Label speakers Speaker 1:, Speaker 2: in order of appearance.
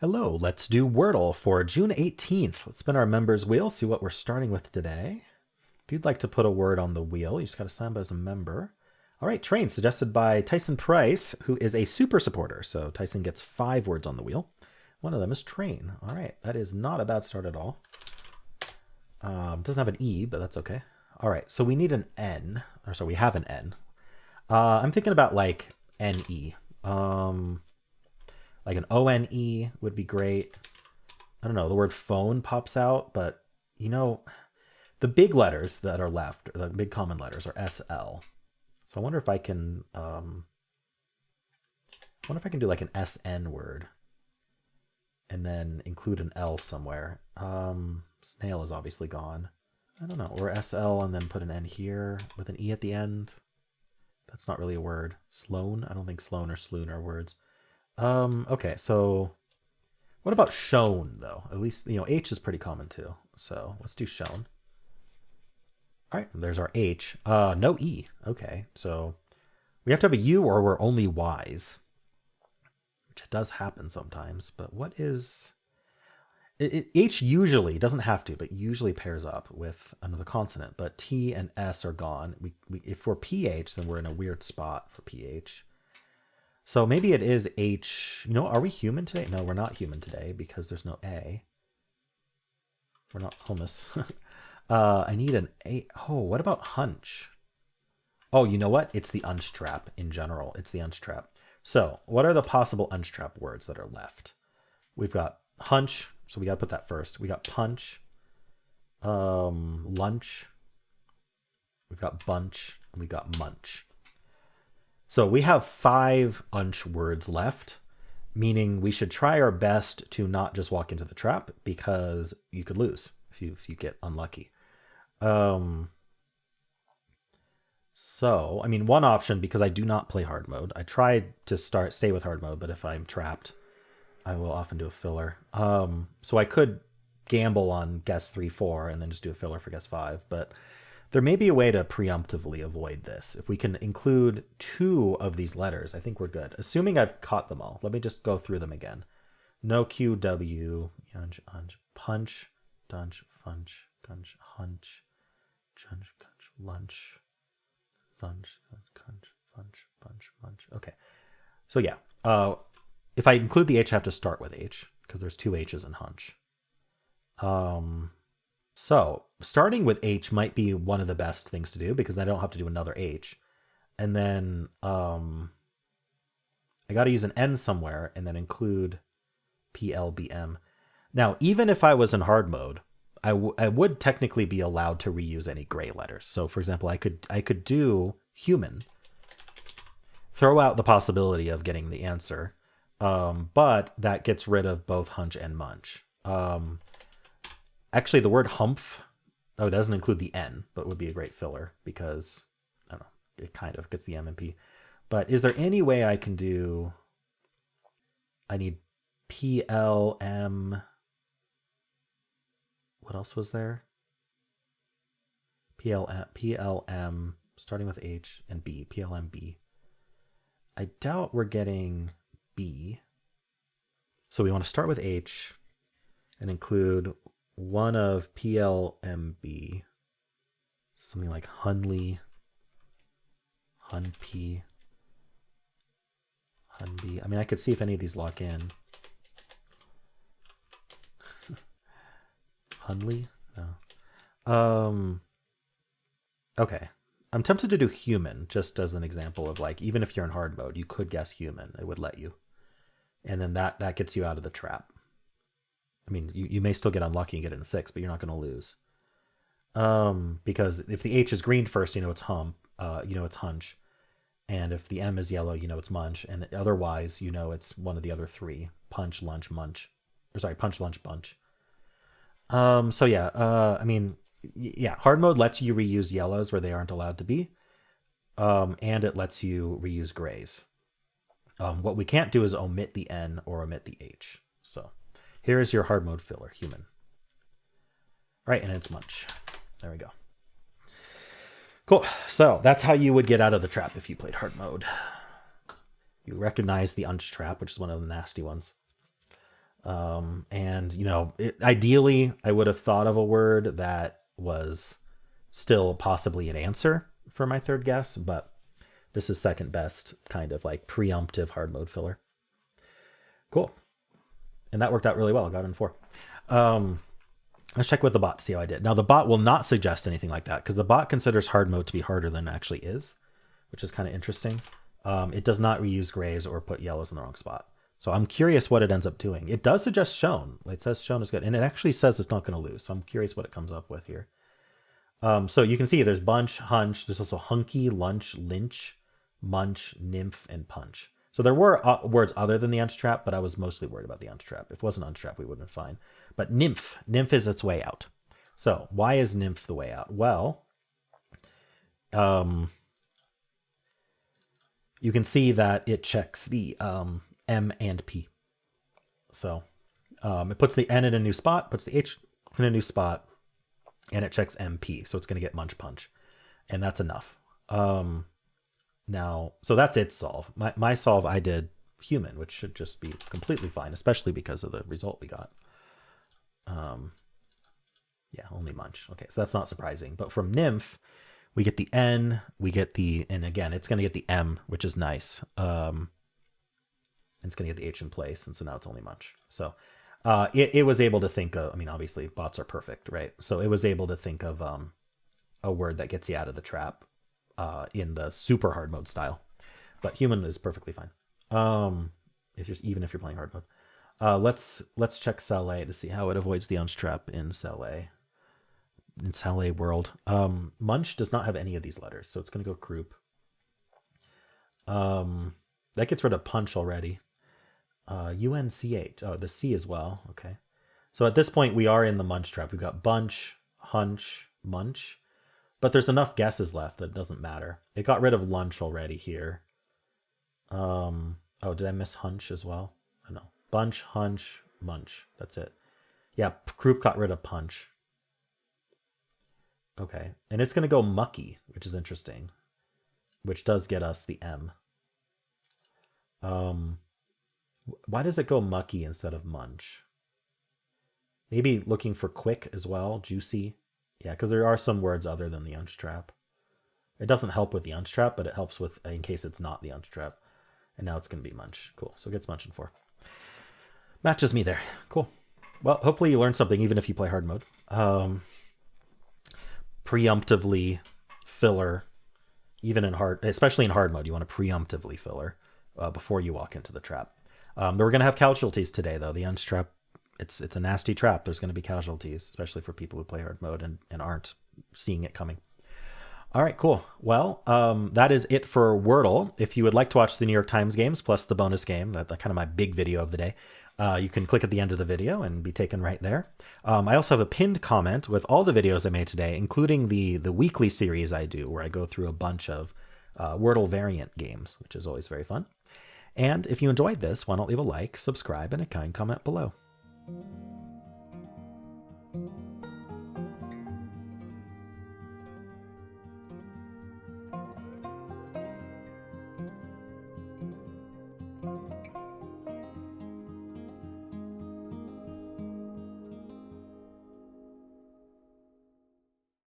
Speaker 1: Hello, let's do Wordle for June 18th. Let's spin our members wheel, see what we're starting with today. If you'd like to put a word on the wheel, you just got to sign up as a member. All right, train suggested by Tyson Price, who is a super supporter. So Tyson gets 5 words on the wheel. One of them is train. All right, that is not a bad start at all. Doesn't have an E, but that's okay. All right, so we need an N, or so we have an N. I'm thinking about like NE. Like an ONE would be great. I don't know, the word phone pops out, but you know, the big letters that are left, the big common letters, are SL. So I wonder if I can, do like an SN word and then include an L somewhere. Snail is obviously gone. I don't know, or SL and then put an N here with an E at the end. That's not really a word. Sloan? I don't think Sloan or Sloon are words. Okay, so what about shown though? At least, H is pretty common too. So let's do shown. All right, there's our H. No E. Okay, so we have to have a U or we're only Y's, which does happen sometimes. But what is H usually doesn't have to, but usually pairs up with another consonant. But T and S are gone. If we're PH, then we're in a weird spot for PH. So maybe it is H. Are we human today? No, we're not human today because there's no A. We're not hummus. I need an A. Oh, what about hunch? Oh, you know what? It's the unch trap in general. It's the unch trap. So what are the possible unch trap words that are left? We've got hunch, so we got to put that first. We got punch, lunch. We've got bunch, and we got munch. So we have 5 unch words left, meaning we should try our best to not just walk into the trap because you could lose if you get unlucky. So, one option, because I do not play hard mode, I tried to stay with hard mode, but if I'm trapped, I will often do a filler. So I could gamble on guess 3, 4, and then just do a filler for guess 5, but there may be a way to preemptively avoid this. If we can include 2 of these letters, I think we're good. Assuming I've caught them all. Let me just go through them again. No Q, W, yunch, unch, punch, dunch, funch, gunch, hunch, chunch, gunch, lunch, sunch, cunch, funch, bunch, munch. Okay. So yeah, if I include the H, I have to start with H because there's 2 H's in hunch. So starting with H might be one of the best things to do because I don't have to do another H. And then I got to use an N somewhere and then include PLBM. Now, even if I was in hard mode, I would technically be allowed to reuse any gray letters. So for example, I could do human, throw out the possibility of getting the answer, but that gets rid of both hunch and munch. Actually, the word humph, that doesn't include the N, but would be a great filler because, I don't know, it kind of gets the M and P. But is there any way I can do, I need PLM, what else was there? PLM, starting with H and B, PLMB. I doubt we're getting B. So we want to start with H and include one of PLMB, something like Hunley, Hunp, Hunb. I could see if any of these lock in. Hunley? No. Okay. I'm tempted to do human just as an example of even if you're in hard mode, you could guess human. It would let you. And then that gets you out of the trap. You may still get unlucky and get it in 6, but you're not going to lose. Because if the H is green first, it's hump, it's hunch. And if the M is yellow, it's munch. And otherwise, it's one of the other 3, punch, lunch, munch. Or sorry, punch, lunch, bunch. So yeah, yeah, hard mode lets you reuse yellows where they aren't allowed to be. And it lets you reuse grays. What we can't do is omit the N or omit the H. So here is your hard mode filler, human. Right, and it's munch. There we go. Cool. So that's how you would get out of the trap if you played hard mode. You recognize the unch trap, which is one of the nasty ones. And, you know, ideally, I would have thought of a word that was still possibly an answer for my third guess, but this is second best, kind of like preemptive hard mode filler. Cool. And that worked out really well. I got in 4. Let's check with the bot to see how I did. Now, the bot will not suggest anything like that because the bot considers hard mode to be harder than it actually is, which is kind of interesting. It does not reuse grays or put yellows in the wrong spot. So I'm curious what it ends up doing. It does suggest shown. It says shown is good. And it actually says it's not going to lose. So I'm curious what it comes up with here. So you can see there's bunch, hunch. There's also hunky, lunch, lynch, munch, nymph, and punch. So there were words other than the unch trap, but I was mostly worried about the unch trap. If it wasn't unch trap, we would have been fine. But nymph is its way out. So why is nymph the way out? Well, you can see that it checks the M and P. So it puts the N in a new spot, puts the H in a new spot, and it checks MP. So it's going to get munch punch. And that's enough. Now, so that's its solve. My solve, I did human, which should just be completely fine, especially because of the result we got. Yeah, only munch. Okay, so that's not surprising. But from nymph, we get the N, we get the, and again, it's going to get the M, which is nice. It's going to get the H in place, and so now it's only munch. So it was able to think of, I mean, obviously bots are perfect, right? So it was able to think of a word that gets you out of the trap in the super hard mode style. But human is perfectly fine. Even if you're playing hard mode. Let's check cell A to see how it avoids the unch trap in cell A. In cell A world. Munch does not have any of these letters, so it's going to go croup. That gets rid of punch already. UNCH. Oh, the C as well. Okay. So at this point, we are in the munch trap. We've got bunch, hunch, munch. But there's enough guesses left that it doesn't matter. It got rid of lunch already here. Oh, did I miss hunch as well? Oh, no. Bunch, hunch, munch. That's it. Yeah, croup got rid of punch. Okay. And it's going to go mucky, which is interesting. Which does get us the M. Why does it go mucky instead of munch? Maybe looking for quick as well, juicy. Yeah, because there are some words other than the unch trap. It doesn't help with the unch trap, but it helps with in case it's not the unch trap. And now it's going to be munch. Cool. So it gets munch in 4. Matches me there. Cool. Well, hopefully you learned something even if you play hard mode. Preemptively filler, even in hard, especially in hard mode, you want to preemptively filler before you walk into the trap. We're going to have casualties today, though. The unch trap, it's a nasty trap. There's going to be casualties, especially for people who play hard mode and aren't seeing it coming. All right, cool. Well, that is it for Wordle. If you would like to watch the New York Times games plus the bonus game, that's kind of my big video of the day, you can click at the end of the video and be taken right there. I also have a pinned comment with all the videos I made today, including the weekly series I do, where I go through a bunch of Wordle variant games, which is always very fun. And if you enjoyed this, why not leave a like, subscribe, and a kind comment below.